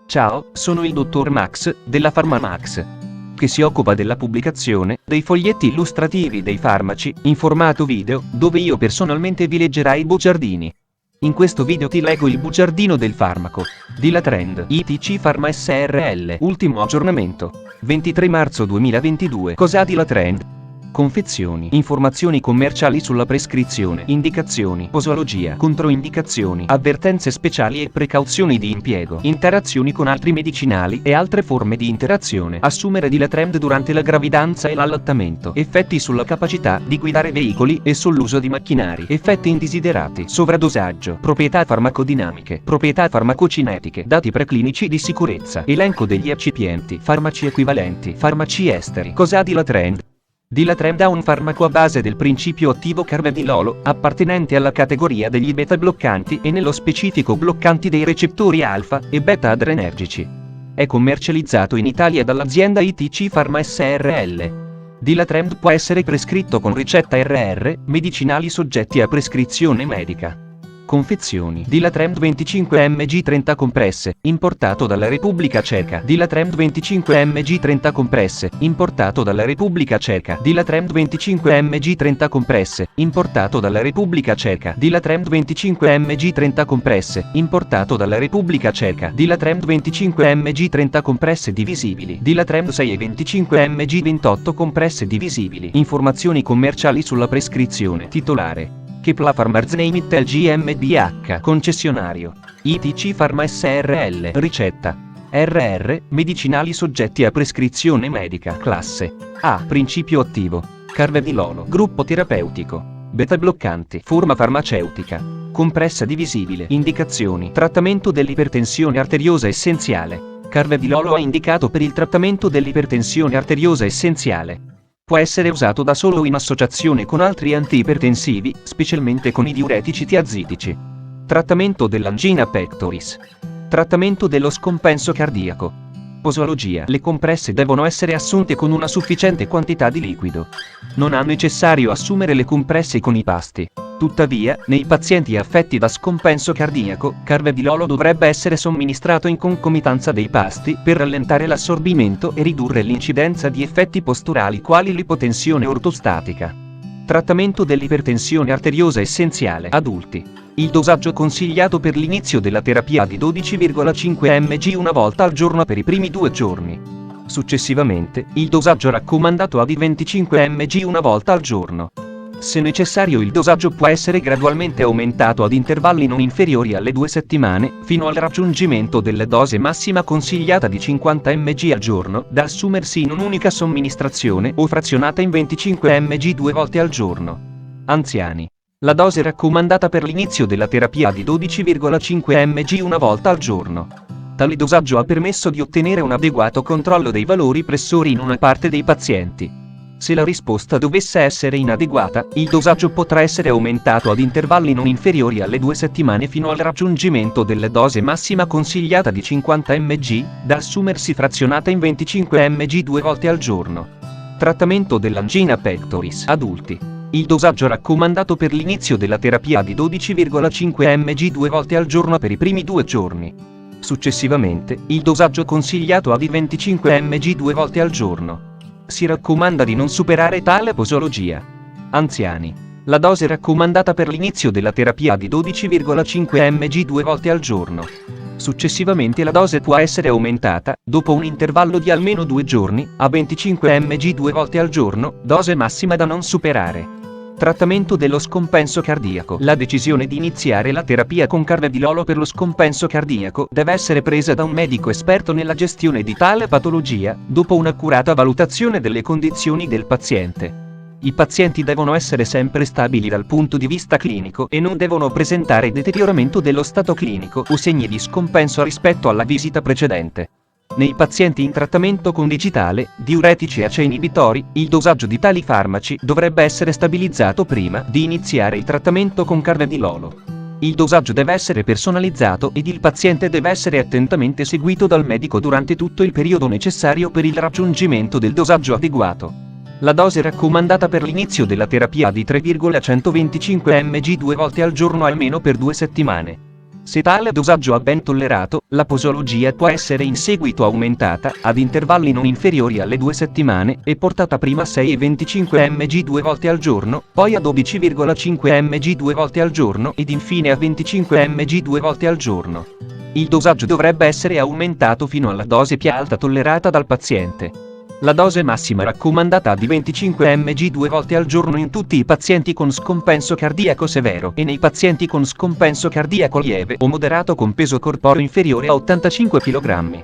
Ciao, sono il dottor Max, della PharmaMax, che si occupa della pubblicazione dei foglietti illustrativi dei farmaci, in formato video, dove io personalmente vi leggerai i bugiardini. In questo video ti leggo il bugiardino del farmaco. Dilatrend, ITC Pharma SRL, ultimo aggiornamento. 23 marzo 2022. Cos'ha Dilatrend? Confezioni, informazioni commerciali sulla prescrizione, indicazioni, posologia, controindicazioni, avvertenze speciali e precauzioni di impiego, interazioni con altri medicinali e altre forme di interazione. Assumere Dilatrend durante la gravidanza e l'allattamento. Effetti sulla capacità di guidare veicoli e sull'uso di macchinari. Effetti indesiderati. Sovradosaggio. Proprietà farmacodinamiche. Proprietà farmacocinetiche. Dati preclinici di sicurezza. Elenco degli eccipienti. Farmaci equivalenti. Farmaci esteri. Cos'ha Dilatrend? Dilatrend è un farmaco a base del principio attivo carvedilolo, appartenente alla categoria degli beta bloccanti e nello specifico bloccanti dei recettori alfa e beta adrenergici. È commercializzato in Italia dall'azienda ITC Pharma SRL. Dilatrend può essere prescritto con ricetta RR, medicinali soggetti a prescrizione medica. Confezioni. Dilatrend 25 mg 30 compresse, importato dalla Repubblica Ceca. Dilatrend 25 mg 30 compresse, importato dalla Repubblica Ceca. Dilatrend 25 mg 30 compresse, importato dalla Repubblica Ceca. Dilatrend 25 mg 30 compresse, importato dalla Repubblica Ceca. Dilatrend 25 mg 30 compresse divisibili. Dilatrend 6 e 25 mg 28 compresse divisibili. Informazioni commerciali sulla prescrizione. Titolare: Kepla Pharmarzneimit GmbH. Concessionario: ITC Pharma SRL. Ricetta: RR, medicinali soggetti a prescrizione medica. Classe A. Principio attivo: carvedilolo. Gruppo terapeutico: beta bloccanti. Forma farmaceutica: compressa divisibile. Indicazioni: trattamento dell'ipertensione arteriosa essenziale. Carvedilolo è indicato per il trattamento dell'ipertensione arteriosa essenziale. Può essere usato da solo o in associazione con altri antiipertensivi, specialmente con i diuretici tiazitici. Trattamento dell'angina pectoris. Trattamento dello scompenso cardiaco. Posologia: le compresse devono essere assunte con una sufficiente quantità di liquido. Non è necessario assumere le compresse con i pasti. Tuttavia, nei pazienti affetti da scompenso cardiaco, carvedilolo dovrebbe essere somministrato in concomitanza dei pasti per rallentare l'assorbimento e ridurre l'incidenza di effetti posturali quali l'ipotensione ortostatica. Trattamento dell'ipertensione arteriosa essenziale. Adulti. Il dosaggio consigliato per l'inizio della terapia è di 12,5 mg una volta al giorno per i primi 2 giorni. Successivamente, il dosaggio raccomandato è di 25 mg una volta al giorno. Se necessario, il dosaggio può essere gradualmente aumentato ad intervalli non inferiori alle 2 settimane, fino al raggiungimento della dose massima consigliata di 50 mg al giorno, da assumersi in un'unica somministrazione o frazionata in 25 mg 2 volte al giorno. Anziani. La dose raccomandata per l'inizio della terapia è di 12,5 mg una volta al giorno. Tale dosaggio ha permesso di ottenere un adeguato controllo dei valori pressori in una parte dei pazienti. Se la risposta dovesse essere inadeguata, il dosaggio potrà essere aumentato ad intervalli non inferiori alle 2 settimane fino al raggiungimento della dose massima consigliata di 50 mg, da assumersi frazionata in 25 mg 2 volte al giorno. Trattamento dell'angina pectoris. Adulti. Il dosaggio raccomandato per l'inizio della terapia è di 12,5 mg 2 volte al giorno per i primi 2 giorni. Successivamente, il dosaggio consigliato è di 25 mg 2 volte al giorno. Si raccomanda di non superare tale posologia. Anziani. La dose raccomandata per l'inizio della terapia è di 12,5 mg 2 volte al giorno. Successivamente la dose può essere aumentata, dopo un intervallo di almeno 2 giorni, a 25 mg 2 volte al giorno, dose massima da non superare. Trattamento dello scompenso cardiaco. La decisione di iniziare la terapia con carvedilolo per lo scompenso cardiaco deve essere presa da un medico esperto nella gestione di tale patologia, dopo un'accurata valutazione delle condizioni del paziente. I pazienti devono essere sempre stabili dal punto di vista clinico e non devono presentare deterioramento dello stato clinico o segni di scompenso rispetto alla visita precedente. Nei pazienti in trattamento con digitale, diuretici e ACE inibitori, il dosaggio di tali farmaci dovrebbe essere stabilizzato prima di iniziare il trattamento con carvedilolo. Il dosaggio deve essere personalizzato ed il paziente deve essere attentamente seguito dal medico durante tutto il periodo necessario per il raggiungimento del dosaggio adeguato. La dose raccomandata per l'inizio della terapia è di 3,125 mg 2 volte al giorno almeno per 2 settimane. Se tale dosaggio è ben tollerato, la posologia può essere in seguito aumentata, ad intervalli non inferiori alle 2 settimane, e portata prima a 6,25 mg 2 volte al giorno, poi a 12,5 mg 2 volte al giorno ed infine a 25 mg 2 volte al giorno. Il dosaggio dovrebbe essere aumentato fino alla dose più alta tollerata dal paziente. La dose massima raccomandata è di 25 mg 2 volte al giorno in tutti i pazienti con scompenso cardiaco severo e nei pazienti con scompenso cardiaco lieve o moderato con peso corporeo inferiore a 85 kg.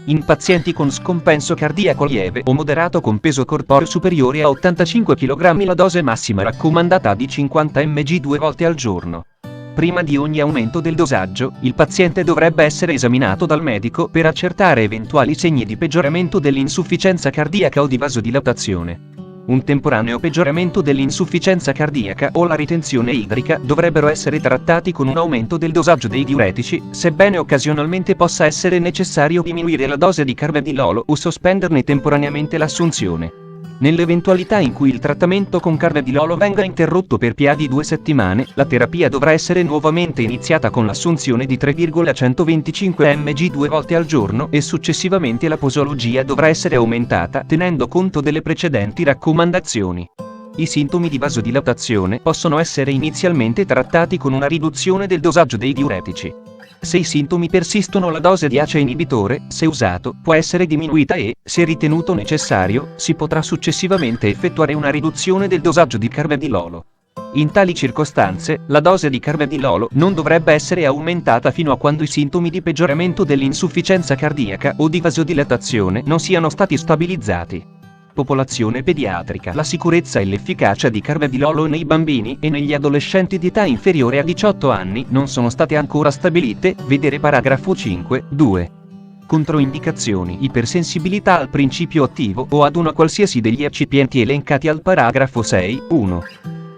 In pazienti con scompenso cardiaco lieve o moderato con peso corporeo superiore a 85 kg la dose massima raccomandata è di 50 mg 2 volte al giorno. Prima di ogni aumento del dosaggio, il paziente dovrebbe essere esaminato dal medico per accertare eventuali segni di peggioramento dell'insufficienza cardiaca o di vasodilatazione. Un temporaneo peggioramento dell'insufficienza cardiaca o la ritenzione idrica dovrebbero essere trattati con un aumento del dosaggio dei diuretici, sebbene occasionalmente possa essere necessario diminuire la dose di carvedilolo o sospenderne temporaneamente l'assunzione. Nell'eventualità in cui il trattamento con carvedilolo venga interrotto per più di 2 settimane, la terapia dovrà essere nuovamente iniziata con l'assunzione di 3,125 mg 2 volte al giorno e successivamente la posologia dovrà essere aumentata tenendo conto delle precedenti raccomandazioni. I sintomi di vasodilatazione possono essere inizialmente trattati con una riduzione del dosaggio dei diuretici. Se i sintomi persistono la dose di ACE inibitore, se usato, può essere diminuita e, se ritenuto necessario, si potrà successivamente effettuare una riduzione del dosaggio di carvedilolo. In tali circostanze, la dose di carvedilolo non dovrebbe essere aumentata fino a quando i sintomi di peggioramento dell'insufficienza cardiaca o di vasodilatazione non siano stati stabilizzati. Popolazione pediatrica. La sicurezza e l'efficacia di carvedilolo nei bambini e negli adolescenti di età inferiore a 18 anni non sono state ancora stabilite, vedere paragrafo 5, 2. Controindicazioni: ipersensibilità al principio attivo o ad una qualsiasi degli eccipienti elencati al paragrafo 6, 1.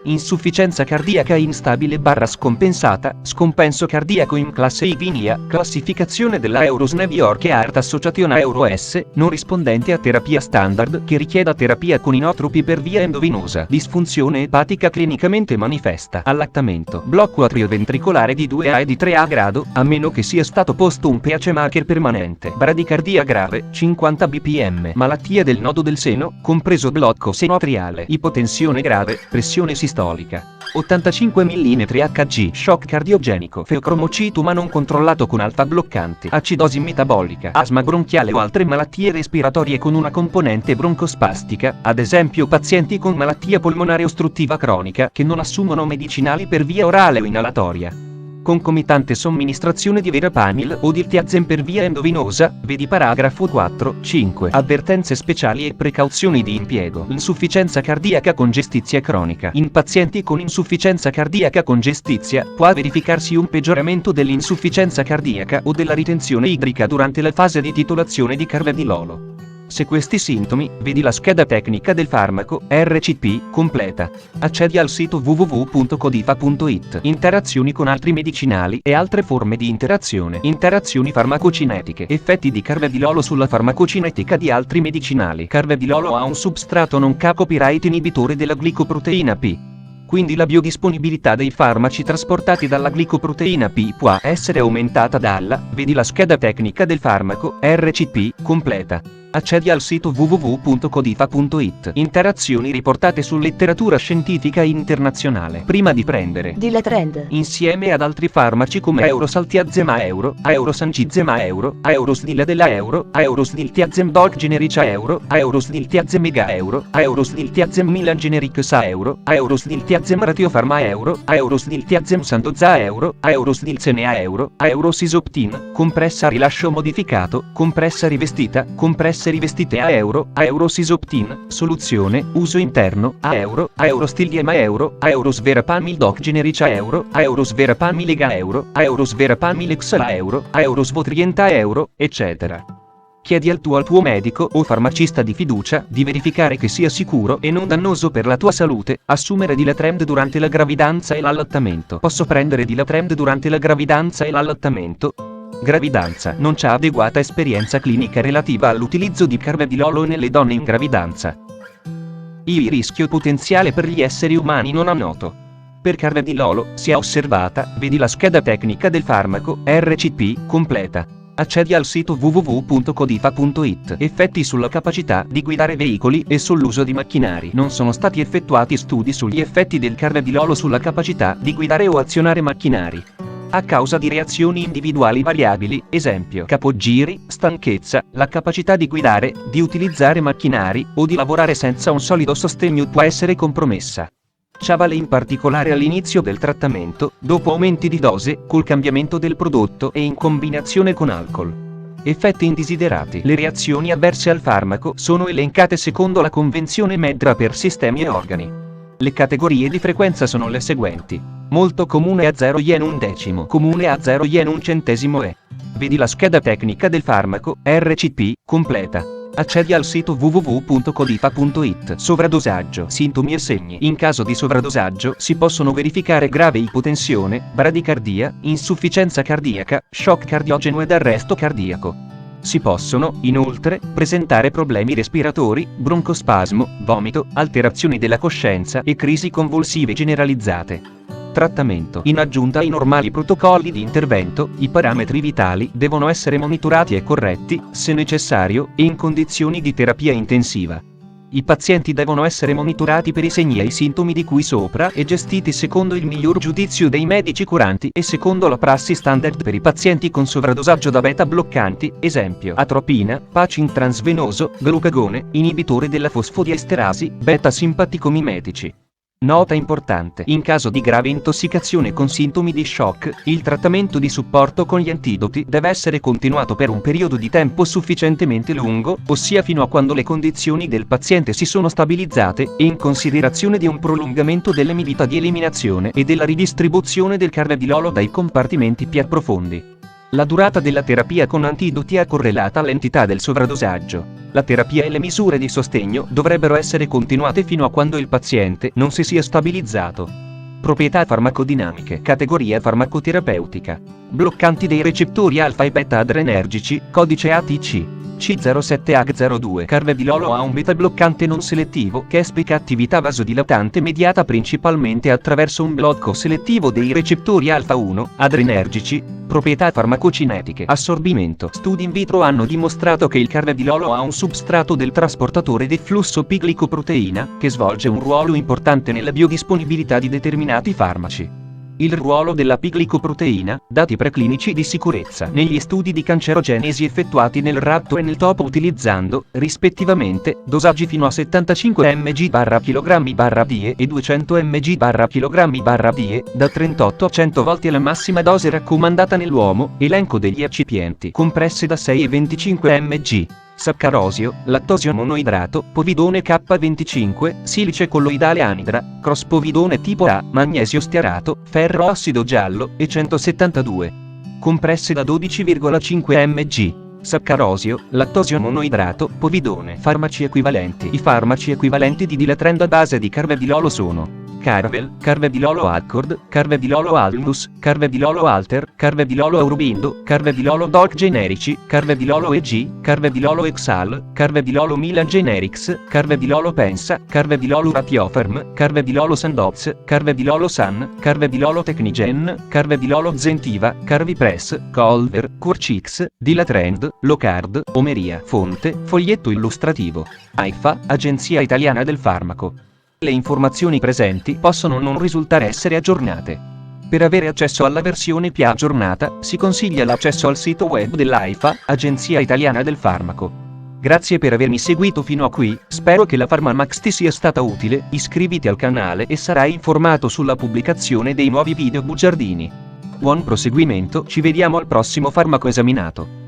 Insufficienza cardiaca instabile / scompensata, scompenso cardiaco in classe IVINIA, classificazione della Euros New York Heart Association Euro S, non rispondente a terapia standard che richieda terapia con inotropi per via endovenosa, disfunzione epatica clinicamente manifesta, allattamento, blocco atrioventricolare di 2A e di 3A grado, a meno che sia stato posto un pacemaker permanente, bradicardia grave, 50 bpm, malattia del nodo del seno, compreso blocco senoatriale, ipotensione grave, pressione sistolica. 85 mm Hg, shock cardiogenico, feocromocituma non controllato con alfa bloccanti, acidosi metabolica, asma bronchiale o altre malattie respiratorie con una componente broncospastica, ad esempio pazienti con malattia polmonare ostruttiva cronica che non assumono medicinali per via orale o inalatoria. Concomitante somministrazione di verapamil o diltiazem per via endovenosa, vedi paragrafo 4, 5. Avvertenze speciali e precauzioni di impiego. Insufficienza cardiaca con gestizia cronica. In pazienti con insufficienza cardiaca con gestizia, può verificarsi un peggioramento dell'insufficienza cardiaca o della ritenzione idrica durante la fase di titolazione di carvedilolo. Se questi sintomi, vedi la scheda tecnica del farmaco, RCP, completa. Accedi al sito www.codifa.it. Interazioni con altri medicinali e altre forme di interazione. Interazioni farmacocinetiche. Effetti di carvedilolo sulla farmacocinetica di altri medicinali. Carvedilolo ha un substrato non K-copyright inibitore della glicoproteina P. Quindi la biodisponibilità dei farmaci trasportati dalla glicoproteina P può essere aumentata dalla, vedi la scheda tecnica del farmaco, RCP, completa. Accedi al sito www.codifa.it. Interazioni riportate su letteratura scientifica internazionale. Prima di prendere Dilatrend insieme ad altri farmaci come Eurosaltiazema Euro, Eurosangizema Euro, Eurosdila Euro, Eurosdiltiazem Doc Generica Euro, Eurosdiltiazem Mega Euro, Eurosdiltiazem Milan Generics Euro, Eurosdiltiazem Ratiofarma Euro, Eurosdiltiazem Sandoza Euro, Eurosdilcenea Euro, Eurosisoptin, compressa rilascio modificato, compressa rivestita, compressa rivestite a Euro, Eurosisoptin, soluzione, uso interno, a Euro, Eurostiliema Euro, Eurosverapamil Doc Generica Euro, Eurosverapamil Lega Euro, Eurosverapamil Exala Euro, Eurosvotrienta Euro, eccetera. Chiedi al tuo medico o farmacista di fiducia di verificare che sia sicuro e non dannoso per la tua salute assumere Dilatrend durante la gravidanza e l'allattamento. Posso prendere Dilatrend durante la gravidanza e l'allattamento? Gravidanza. Non c'è adeguata esperienza clinica relativa all'utilizzo di carvedilolo nelle donne in gravidanza. Il rischio potenziale per gli esseri umani non è noto. Per carvedilolo, sia osservata, vedi la scheda tecnica del farmaco, RCP, completa. Accedi al sito www.codifa.it. Effetti sulla capacità di guidare veicoli e sull'uso di macchinari. Non sono stati effettuati studi sugli effetti del carvedilolo sulla capacità di guidare o azionare macchinari. A causa di reazioni individuali variabili, esempio capogiri, stanchezza, la capacità di guidare, di utilizzare macchinari o di lavorare senza un solido sostegno può essere compromessa. Ciò vale in particolare all'inizio del trattamento, dopo aumenti di dose, col cambiamento del prodotto e in combinazione con alcol. Effetti indesiderati. Le reazioni avverse al farmaco sono elencate secondo la convenzione MEDRA per sistemi e organi. Le categorie di frequenza sono le seguenti. Molto comune a 0 yen 1/10, comune a 0 yen 1 centesimo e. Vedi la scheda tecnica del farmaco, RCP, completa. Accedi al sito www.codifa.it. Sovradosaggio, sintomi e segni. In caso di sovradosaggio si possono verificare grave ipotensione, bradicardia, insufficienza cardiaca, shock cardiogeno ed arresto cardiaco. Si possono, inoltre, presentare problemi respiratori, broncospasmo, vomito, alterazioni della coscienza e crisi convulsive generalizzate. Trattamento. In aggiunta ai normali protocolli di intervento, i parametri vitali devono essere monitorati e corretti, se necessario, e in condizioni di terapia intensiva. I pazienti devono essere monitorati per i segni e i sintomi di cui sopra e gestiti secondo il miglior giudizio dei medici curanti e secondo la prassi standard per i pazienti con sovradosaggio da beta bloccanti, esempio atropina, patching transvenoso, glucagone, inibitore della fosfodiesterasi, beta simpaticomimetici. Nota importante: in caso di grave intossicazione con sintomi di shock, il trattamento di supporto con gli antidoti deve essere continuato per un periodo di tempo sufficientemente lungo, ossia fino a quando le condizioni del paziente si sono stabilizzate, e in considerazione di un prolungamento delle modalità di eliminazione e della ridistribuzione del carvedilolo dai compartimenti più profondi. La durata della terapia con antidoti è correlata all'entità del sovradosaggio. La terapia e le misure di sostegno dovrebbero essere continuate fino a quando il paziente non si sia stabilizzato. Proprietà farmacodinamiche. Categoria farmacoterapeutica. Bloccanti dei recettori alfa e beta adrenergici, codice ATC. C07H02. Carvedilolo ha un beta bloccante non selettivo che esplica attività vasodilatante mediata principalmente attraverso un blocco selettivo dei recettori alfa 1 adrenergici. Proprietà farmacocinetiche. Assorbimento. Studi in vitro hanno dimostrato che il carvedilolo ha un substrato del trasportatore del flusso p-glicoproteina, che svolge un ruolo importante nella biodisponibilità di determinati farmaci. Il ruolo della p-glicoproteina, dati preclinici di sicurezza negli studi di cancerogenesi effettuati nel ratto e nel topo utilizzando, rispettivamente, dosaggi fino a 75 mg/kg/die e 200 mg/kg/die, da 38 a 100 volte la massima dose raccomandata nell'uomo, elenco degli eccipienti, compresse da 6 e 25 mg. Saccarosio, lattosio monoidrato, povidone K25, silice colloidale anidra, crosspovidone tipo A, magnesio stearato, ferro ossido giallo, e 172. Compresse da 12,5 mg. Saccarosio, lattosio monoidrato, povidone. Farmaci equivalenti. I farmaci equivalenti di Dilatrend a base di carvedilolo sono Carvel, carvedilolo Accord, carvedilolo Almus, carvedilolo Alter, carvedilolo Aurobindo, carvedilolo Doc generici, carvedilolo EG, carvedilolo Exal, carvedilolo Milan Generics, carvedilolo Pensa, carvedilolo Ratiofarm, carvedilolo Sandoz, carvedilolo San, carvedilolo Technigen, carvedilolo Zentiva, Carvipress, Colver, Curcix, Dilatrend, Locard, Omeria. Fonte, foglietto illustrativo. AIFA, Agenzia Italiana del Farmaco. Le informazioni presenti possono non risultare essere aggiornate. Per avere accesso alla versione più aggiornata, si consiglia l'accesso al sito web dell'AIFA, Agenzia Italiana del Farmaco. Grazie per avermi seguito fino a qui, spero che la PharmaMax ti sia stata utile, iscriviti al canale e sarai informato sulla pubblicazione dei nuovi video bugiardini. Buon proseguimento, ci vediamo al prossimo farmaco esaminato.